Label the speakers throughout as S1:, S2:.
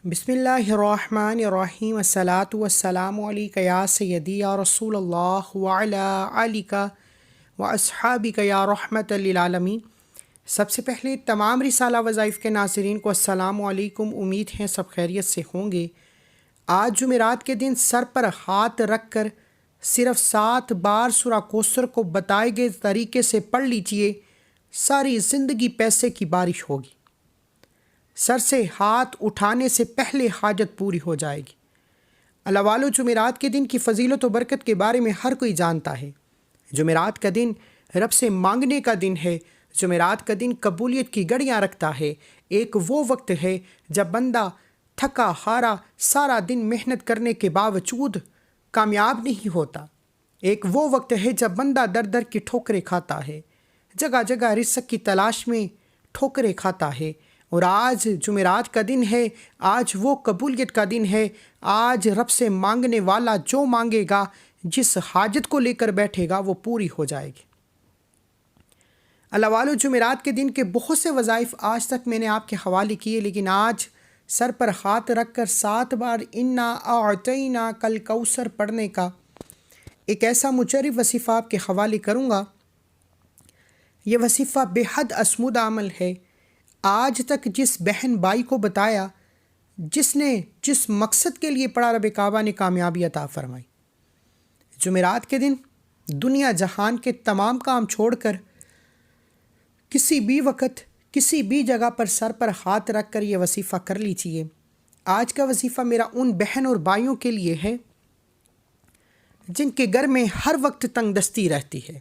S1: بسم اللہ الرحمن الرحیم الصلاۃ والسلام علیک یا سیدی یا رسول اللہ وعلی آلک و اصحابک یا رحمت للعالمین۔ سب سے پہلے تمام رسالہ وظائف کے ناظرین کو السلام علیکم، امید ہے سب خیریت سے ہوں گے۔ آج جمعرات کے دن سر پر ہاتھ رکھ کر صرف 7 بار سورہ کوثر کو بتائے گئے طریقے سے پڑھ لیجئے، ساری زندگی پیسے کی بارش ہوگی۔ سر سے ہاتھ اٹھانے سے پہلے حاجت پوری ہو جائے گی۔ اللہ والو، جمعرات کے دن کی فضیلت و برکت کے بارے میں ہر کوئی جانتا ہے۔ جمعرات کا دن رب سے مانگنے کا دن ہے۔ جمعرات کا دن قبولیت کی گھڑیاں رکھتا ہے۔ ایک وہ وقت ہے جب بندہ تھکا ہارا سارا دن محنت کرنے کے باوجود کامیاب نہیں ہوتا۔ ایک وہ وقت ہے جب بندہ در در کی ٹھوکریں کھاتا ہے، جگہ جگہ رزق کی تلاش میں ٹھوکریں کھاتا ہے۔ اور آج جمعرات کا دن ہے، آج وہ قبولیت کا دن ہے۔ آج رب سے مانگنے والا جو مانگے گا، جس حاجت کو لے کر بیٹھے گا، وہ پوری ہو جائے گی۔ اللہ والو، جمعرات کے دن کے بہت سے وظائف آج تک میں نے آپ کے حوالے کیے، لیکن آج سر پر ہاتھ رکھ کر 7 بار انا اعطینا کل کوثر پڑھنے کا ایک ایسا مجرب وظیفہ آپ کے حوالے کروں گا۔ یہ وظیفہ بے حد اسمود عمل ہے۔ آج تک جس بہن بھائی کو بتایا، جس نے جس مقصد کے لیے پڑھا، رب کعبہ نے کامیابی عطا فرمائی۔ جمعرات کے دن دنیا جہان کے تمام کام چھوڑ کر کسی بھی وقت کسی بھی جگہ پر سر پر ہاتھ رکھ کر یہ وظیفہ کر لیجیے۔ آج کا وظیفہ میرا ان بہن اور بھائیوں کے لیے ہے جن کے گھر میں ہر وقت تنگ دستی رہتی ہے،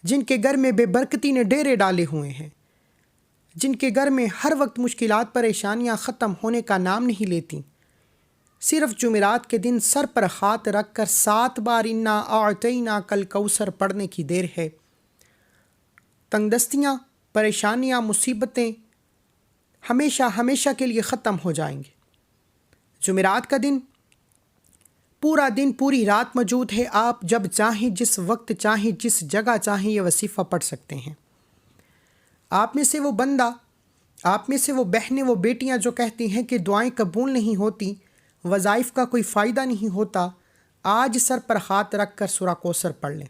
S1: جن کے گھر میں بے برکتی نے ڈیرے ڈالے ہوئے ہیں، جن کے گھر میں ہر وقت مشکلات پریشانیاں ختم ہونے کا نام نہیں لیتی۔ صرف جمعرات کے دن سر پر ہاتھ رکھ کر 7 بار انا اعطینا کل کوثر پڑھنے کی دیر ہے۔ تنگ دستیاں، پریشانیاں، مصیبتیں ہمیشہ ہمیشہ کے لیے ختم ہو جائیں گے۔ جمعرات کا دن پورا دن پوری رات موجود ہے۔ آپ جب چاہیں، جس وقت چاہیں، جس جگہ چاہیں یہ وظیفہ پڑھ سکتے ہیں۔ آپ میں سے وہ بندہ، آپ میں سے وہ بہنیں، وہ بیٹیاں جو کہتی ہیں کہ دعائیں قبول نہیں ہوتی، وظائف کا کوئی فائدہ نہیں ہوتا، آج سر پر ہاتھ رکھ کر سورہ کوثر پڑھ لیں۔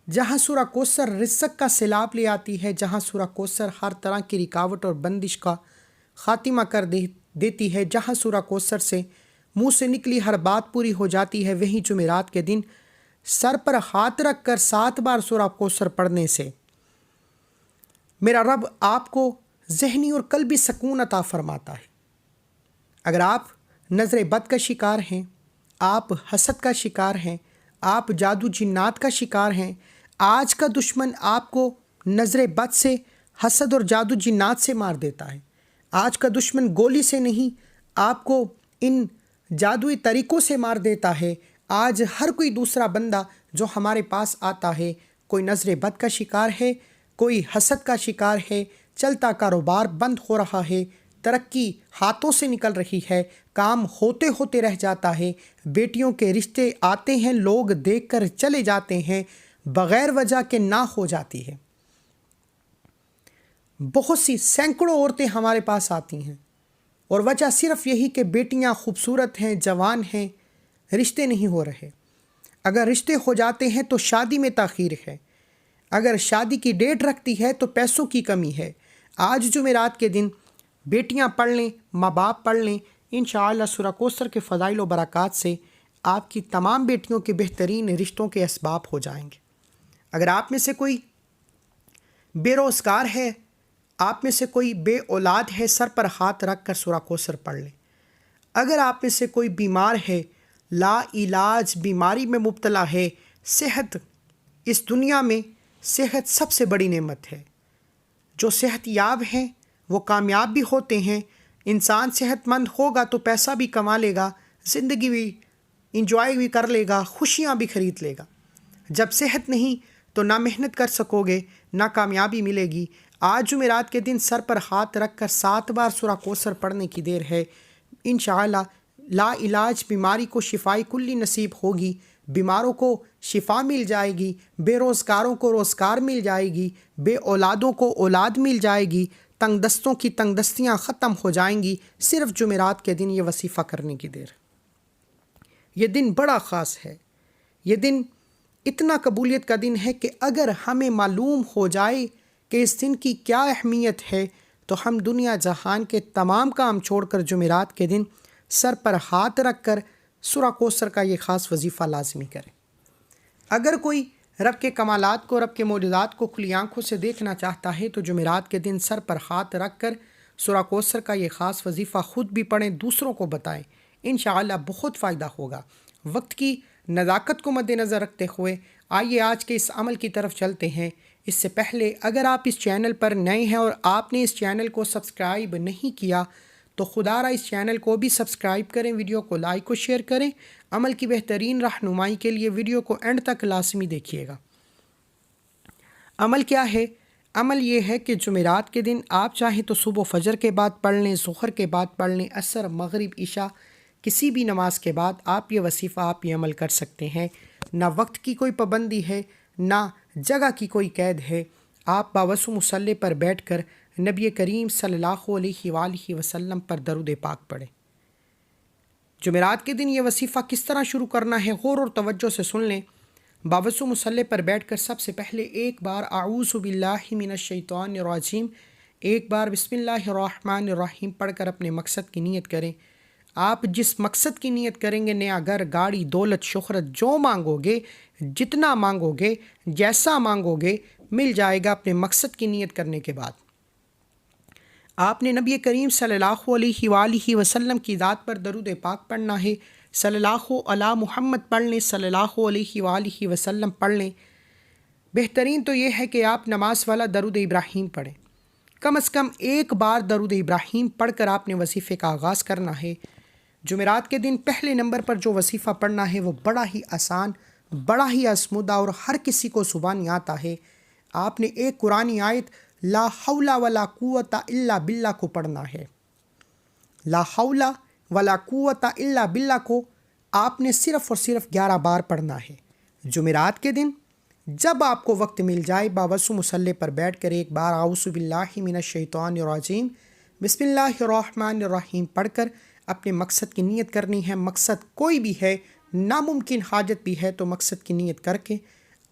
S1: جہاں سورہ کوثر رزق کا سیلاب لے آتی ہے، جہاں سورہ کوثر ہر طرح کی رکاوٹ اور بندش کا خاتمہ کر دیتی ہے، جہاں سورہ کوثر سے منہ سے نکلی ہر بات پوری ہو جاتی ہے، وہیں جمعرات کے دن سر پر ہاتھ رکھ کر 7 بار سورہ کوثر پڑھنے سے میرا رب آپ کو ذہنی اور قلبی سکون عطا فرماتا ہے۔ اگر آپ نظر بد کا شکار ہیں، آپ حسد کا شکار ہیں، آپ جادو جنات کا شکار ہیں، آج کا دشمن آپ کو نظر بد سے، حسد اور جادو جنات سے مار دیتا ہے۔ آج کا دشمن گولی سے نہیں، آپ کو ان جادوئی طریقوں سے مار دیتا ہے۔ آج ہر کوئی دوسرا بندہ جو ہمارے پاس آتا ہے، کوئی نظر بد کا شکار ہے، کوئی حسد کا شکار ہے، چلتا کاروبار بند ہو رہا ہے، ترقی ہاتھوں سے نکل رہی ہے، کام ہوتے ہوتے رہ جاتا ہے، بیٹیوں کے رشتے آتے ہیں، لوگ دیکھ کر چلے جاتے ہیں، بغیر وجہ کے نہ ہو جاتی ہے۔ بہت سی سینکڑوں عورتیں ہمارے پاس آتی ہیں اور وجہ صرف یہی کہ بیٹیاں خوبصورت ہیں، جوان ہیں، رشتے نہیں ہو رہے۔ اگر رشتے ہو جاتے ہیں تو شادی میں تاخیر ہے، اگر شادی کی ڈیٹ رکھتی ہے تو پیسوں کی کمی ہے۔ آج جمعرات کے دن بیٹیاں پڑھ لیں، ماں باپ پڑھ لیں، انشاءاللہ سورہ کوثر کے فضائل و برکات سے آپ کی تمام بیٹیوں کے بہترین رشتوں کے اسباب ہو جائیں گے۔ اگر آپ میں سے کوئی بے روزگار ہے، آپ میں سے کوئی بے اولاد ہے، سر پر ہاتھ رکھ کر سورہ کوثر پڑھ لیں۔ اگر آپ میں سے کوئی بیمار ہے، لا علاج بیماری میں مبتلا ہے، صحت اس دنیا میں صحت سب سے بڑی نعمت ہے۔ جو صحت یاب ہیں وہ کامیاب بھی ہوتے ہیں۔ انسان صحت مند ہوگا تو پیسہ بھی کما لے گا، زندگی بھی انجوائے بھی کر لے گا، خوشیاں بھی خرید لے گا۔ جب صحت نہیں تو نہ محنت کر سکو گے، نہ کامیابی ملے گی۔ آج جمعرات کے دن سر پر ہاتھ رکھ کر 7 بار سورہ کوثر پڑھنے کی دیر ہے۔ انشاءاللہ لا علاج بیماری کو شفائی کلی نصیب ہوگی، بیماروں کو شفا مل جائے گی، بے روزگاروں کو روزگار مل جائے گی، بے اولادوں کو اولاد مل جائے گی، تنگ دستوں کی تنگ دستیاں ختم ہو جائیں گی صرف جمعرات کے دن یہ وظیفہ کرنے کی دیر۔ یہ دن بڑا خاص ہے، یہ دن اتنا قبولیت کا دن ہے کہ اگر ہمیں معلوم ہو جائے کہ اس دن کی کیا اہمیت ہے تو ہم دنیا جہان کے تمام کام چھوڑ کر جمعرات کے دن سر پر ہاتھ رکھ کر سورہ کوثر کا یہ خاص وظیفہ لازمی کریں۔ اگر کوئی رب کے کمالات کو، رب کے معجزات کو کھلی آنکھوں سے دیکھنا چاہتا ہے تو جمعرات کے دن سر پر ہاتھ رکھ کر سورہ کوثر کا یہ خاص وظیفہ خود بھی پڑھیں، دوسروں کو بتائیں، انشاءاللہ بہت فائدہ ہوگا۔ وقت کی نزاکت کو مد نظر رکھتے ہوئے آئیے آج کے اس عمل کی طرف چلتے ہیں۔ اس سے پہلے اگر آپ اس چینل پر نئے ہیں اور آپ نے اس چینل کو سبسکرائب نہیں کیا تو خدا را اس چینل کو بھی سبسکرائب کریں، ویڈیو کو لائک و شیئر کریں۔ عمل کی بہترین رہنمائی کے لیے ویڈیو کو اینڈ تک لازمی دیکھیے گا۔ عمل کیا ہے؟ عمل یہ ہے کہ جمعرات کے دن آپ چاہیں تو صبح فجر کے بعد پڑھ لیں، ظہر کے بعد پڑھ لیں، عصر، مغرب، عشاء، کسی بھی نماز کے بعد آپ یہ وظیفہ، آپ یہ عمل کر سکتے ہیں۔ نہ وقت کی کوئی پابندی ہے، نہ جگہ کی کوئی قید ہے۔ آپ باوضو مصلی پر بیٹھ کر نبی کریم صلی اللہ علیہ وآلہ وسلم پر درود پاک پڑھیں۔ جمعرات کے دن یہ وظیفہ کس طرح شروع کرنا ہے غور اور توجہ سے سن لیں۔ باوضو مصلی پر بیٹھ کر سب سے پہلے ایک بار اعوذ باللہ من الشیطان الرجیم، ایک بار بسم اللہ الرحمن الرحیم پڑھ کر اپنے مقصد کی نیت کریں۔ آپ جس مقصد کی نیت کریں گے، نیا گھر، گاڑی، دولت، شہرت، جو مانگو گے، جتنا مانگو گے، جیسا مانگو گے، مل جائے گا اپنے مقصد کی نیت کرنے کے بعد۔ آپ نے نبی کریم صلی اللہ علیہ وآلہ وسلم کی ذات پر درود پاک پڑھنا ہے۔ صلی اللہ علی محمد پڑھ لیں، صلی اللہ علیہ وآلہ وسلم پڑھ لیں۔ بہترین تو یہ ہے کہ آپ نماز والا درود ابراہیم پڑھیں۔ کم از کم ایک بار درود ابراہیم پڑھ کر آپ نے وظیفے کا آغاز کرنا ہے۔ جمعرات کے دن پہلے نمبر پر جو وظیفہ پڑھنا ہے وہ بڑا ہی آسان، بڑا ہی آسمودہ اور ہر کسی کو زبانی آتا ہے۔ آپ نے ایک قرآنی آیت لا حول ولا قوت الا باللہ کو پڑھنا ہے۔ لا حول ولا قوت الا باللہ کو آپ نے صرف اور صرف 11 بار پڑھنا ہے۔ جمعرات کے دن جب آپ کو وقت مل جائے باوضو مصلی پر بیٹھ کر ایک بار اعوذ باللہ من الشیطان الرجیم بسم اللہ الرحمن الرحیم پڑھ کر اپنے مقصد کی نیت کرنی ہے۔ مقصد کوئی بھی ہے، ناممکن حاجت بھی ہے تو مقصد کی نیت کر کے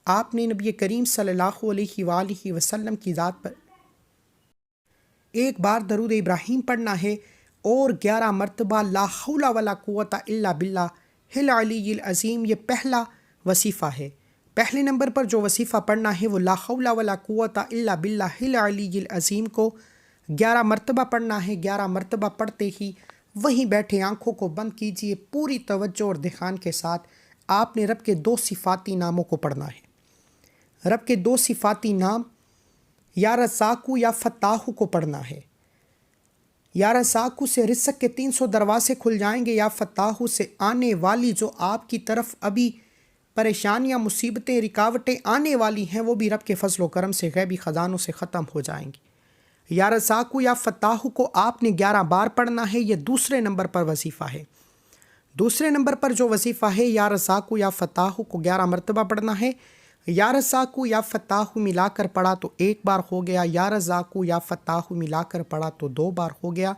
S1: آپ نے نبی کریم صلی اللہ علیہ وآلہ وسلم کی ذات پر ایک بار درود ابراہیم پڑھنا ہے اور 11 مرتبہ لا حول ولا قوت الا باللہ العلی العظیم، یہ پہلا وظیفہ ہے۔ پہلے نمبر پر جو وظیفہ پڑھنا ہے وہ لا حول ولا قوت الا باللہ العلی العظیم کو 11 مرتبہ پڑھنا ہے۔ 11 مرتبہ پڑھتے ہی وہیں بیٹھے آنکھوں کو بند کیجئے، پوری توجہ اور دھیان کے ساتھ آپ نے رب کے 2 صفاتی ناموں کو پڑھنا ہے۔ رب کے 2 صفاتی نام یا رزاقو یا فتاحو کو پڑھنا ہے۔ یا رزاقو سے رزق کے 300 دروازے کھل جائیں گے، یا فتاحو سے آنے والی جو آپ کی طرف ابھی پریشانیاں، مصیبتیں، رکاوٹیں آنے والی ہیں وہ بھی رب کے فضل و کرم سے غیبی خزانوں سے ختم ہو جائیں گی۔ یا رزاقو یا فتاحو کو آپ نے 11 بار پڑھنا ہے۔ یہ دوسرے نمبر پر وظیفہ ہے۔ دوسرے نمبر پر جو وظیفہ ہے یا رزاقو یا فتاحو کو 11 مرتبہ پڑھنا ہے۔ یا رزاقو یا فتاحو ملا کر پڑھا تو 1 بار ہو گیا، یا رزاقو یا فتاحو ملا کر پڑھا تو 2 بار ہو گیا،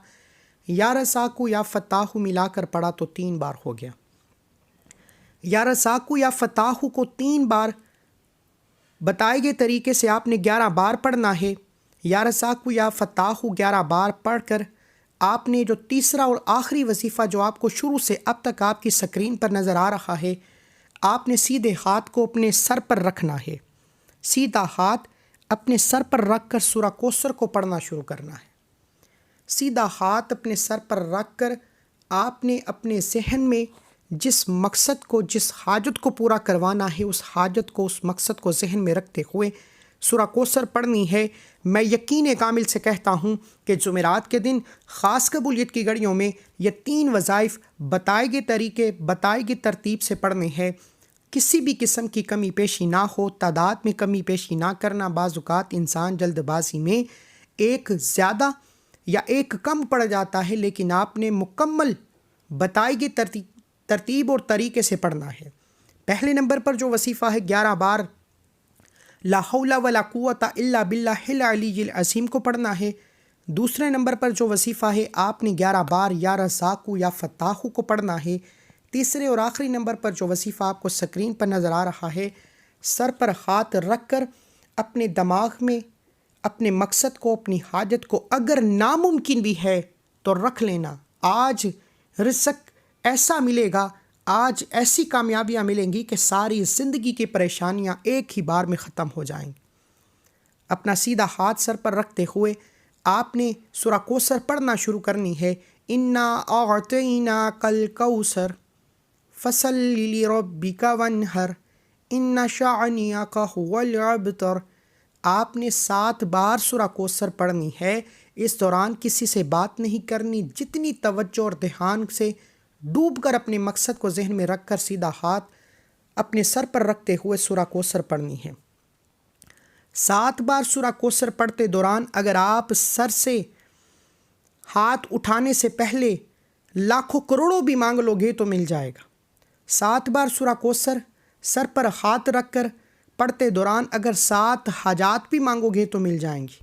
S1: یا رزاقو یا فتاحو ملا کر پڑھا تو 3 بار ہو گیا۔ یا رزاقو یا فتاحو کو 3 بار بتائے گئے طریقے سے آپ نے 11 بار پڑھنا ہے۔ یا رزاقو یا فتاحو 11 بار پڑھ کر آپ نے جو تیسرا اور آخری وظیفہ جو آپ کو شروع سے اب تک آپ کی سکرین پر نظر آ رہا ہے، آپ نے سیدھے ہاتھ کو اپنے سر پر رکھنا ہے۔ سیدھا ہاتھ اپنے سر پر رکھ کر سورہ کوثر کو پڑھنا شروع کرنا ہے۔ سیدھا ہاتھ اپنے سر پر رکھ کر آپ نے اپنے ذہن میں جس مقصد کو، جس حاجت کو پورا کروانا ہے، اس حاجت کو، اس مقصد کو ذہن میں رکھتے ہوئے سورہ کوثر پڑھنی ہے۔ میں یقین کامل سے کہتا ہوں کہ جمعرات کے دن خاص قبولیت کی گھڑیوں میں یہ 3 وظائف بتائے گئے طریقے، بتائے گئی ترتیب سے پڑھنے ہیں۔ کسی بھی قسم کی کمی پیشی نہ ہو، تعداد میں کمی پیشی نہ کرنا۔ بعض اوقات انسان جلد بازی میں ایک زیادہ یا ایک کم پڑ جاتا ہے، لیکن آپ نے مکمل بتائی گئی ترتیب اور طریقے سے پڑھنا ہے۔ پہلے نمبر پر جو وظیفہ ہے 11 بار لا حول ولا قوت الا باللہ العلی العظیم کو پڑھنا ہے۔ دوسرے نمبر پر جو وظیفہ ہے آپ نے 11 بار یا رزاقو یا فتاحو کو پڑھنا ہے۔ تیسرے اور آخری نمبر پر جو وظیفہ آپ کو سکرین پر نظر آ رہا ہے، سر پر ہاتھ رکھ کر اپنے دماغ میں اپنے مقصد کو، اپنی حاجت کو اگر ناممکن بھی ہے تو رکھ لینا۔ آج رزق ایسا ملے گا، آج ایسی کامیابیاں ملیں گی کہ ساری زندگی کی پریشانیاں ایک ہی بار میں ختم ہو جائیں گی۔ اپنا سیدھا ہاتھ سر پر رکھتے ہوئے آپ نے سورہ کوثر پڑھنا شروع کرنی ہے۔ انا اعطیناک الکوثر فصلی لربک وانحر ان شانئک هو الابتر۔ آپ نے 7 بار سورہ کوثر پڑھنی ہے۔ اس دوران کسی سے بات نہیں کرنی، جتنی توجہ اور دھیان سے ڈوب کر اپنے مقصد کو ذہن میں رکھ کر سیدھا ہاتھ اپنے سر پر رکھتے ہوئے سورہ کوثر پڑھنی ہے۔ 7 بار سورہ کوثر پڑھتے دوران اگر آپ سر سے ہاتھ اٹھانے سے پہلے لاکھوں کروڑوں بھی مانگ لو گے تو مل جائے گا۔ 7 بار سورہ کوثر سر پر ہاتھ رکھ کر پڑھتے دوران اگر 7 حاجات بھی مانگو گے تو مل جائیں گی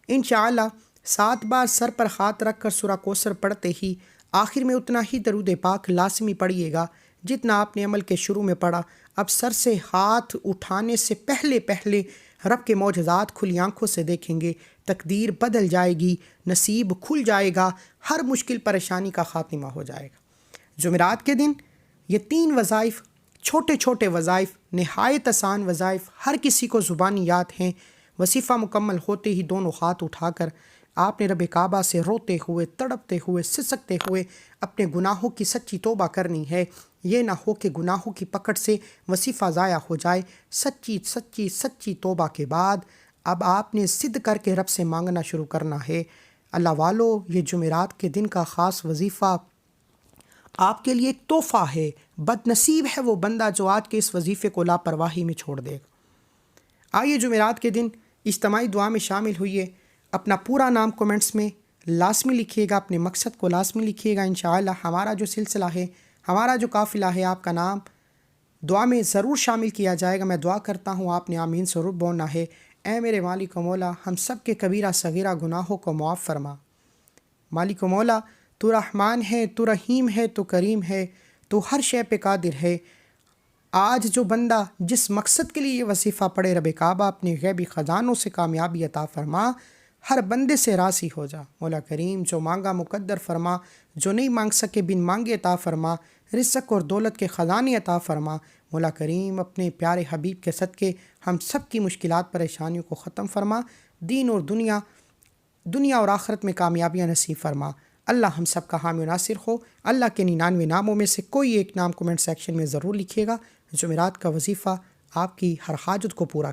S1: انشاءاللہ۔ 7 بار سر پر ہاتھ رکھ کر سورہ کوثر پڑھتے ہی آخر میں اتنا ہی درود پاک لازمی پڑھیے گا جتنا آپ نے عمل کے شروع میں پڑھا۔ اب سر سے ہاتھ اٹھانے سے پہلے رب کے معجزات کھلی آنکھوں سے دیکھیں گے، تقدیر بدل جائے گی، نصیب کھل جائے گا، ہر مشکل پریشانی کا خاتمہ ہو جائے گا۔ جمعرات کے دن یہ 3 وظائف، چھوٹے چھوٹے وظائف، نہایت آسان وظائف، ہر کسی کو زبانی یاد ہیں۔ وظیفہ مکمل ہوتے ہی دونوں ہاتھ اٹھا کر آپ نے رب کعبہ سے روتے ہوئے، تڑپتے ہوئے، سسکتے ہوئے اپنے گناہوں کی سچی توبہ کرنی ہے۔ یہ نہ ہو کہ گناہوں کی پکڑ سے وظیفہ ضائع ہو جائے۔ سچی توبہ کے بعد اب آپ نے ضد کر کے رب سے مانگنا شروع کرنا ہے۔ اللہ والو، یہ جمعرات کے دن کا خاص وظیفہ آپ کے لیے ایک تحفہ ہے۔ بد نصیب ہے وہ بندہ جو آج کے اس وظیفے کو لاپرواہی میں چھوڑ دے گا۔ آئیے جمعرات کے دن اجتماعی دعا میں شامل ہوئیے۔ اپنا پورا نام کومنٹس میں لازمی لکھیے گا، اپنے مقصد کو لازمی لکھیے گا۔ انشاءاللہ ہمارا جو سلسلہ ہے، ہمارا جو قافلہ ہے، آپ کا نام دعا میں ضرور شامل کیا جائے گا۔ میں دعا کرتا ہوں آپ نے آمین ضرور بولنا ہے۔ اے میرے مالک و مولا، ہم سب کے کبیرہ صغیرہ گناہوں کو معاف فرما۔ مالک و مولا، تو رحمان ہے، تو رحیم ہے، تو کریم ہے، تو ہر شے پہ قادر ہے۔ آج جو بندہ جس مقصد کے لیے یہ وظیفہ پڑھے، رب کعبہ اپنے غیبی خزانوں سے کامیابی عطا فرما، ہر بندے سے راضی ہو جا۔ مولا کریم، جو مانگا مقدر فرما، جو نہیں مانگ سکے بن مانگے عطا فرما، رزق اور دولت کے خزانے عطا فرما۔ مولا کریم، اپنے پیارے حبیب کے صدقے ہم سب کی مشکلات پریشانیوں کو ختم فرما، دین اور دنیا اور آخرت میں کامیابیاں نصیب فرما۔ اللہ ہم سب کا حامی و ناصر ہو۔ اللہ کے 99 ناموں میں سے کوئی ایک نام کومنٹ سیکشن میں ضرور لکھیے گا۔ جمعرات کا وظیفہ آپ کی ہر حاجت کو پورا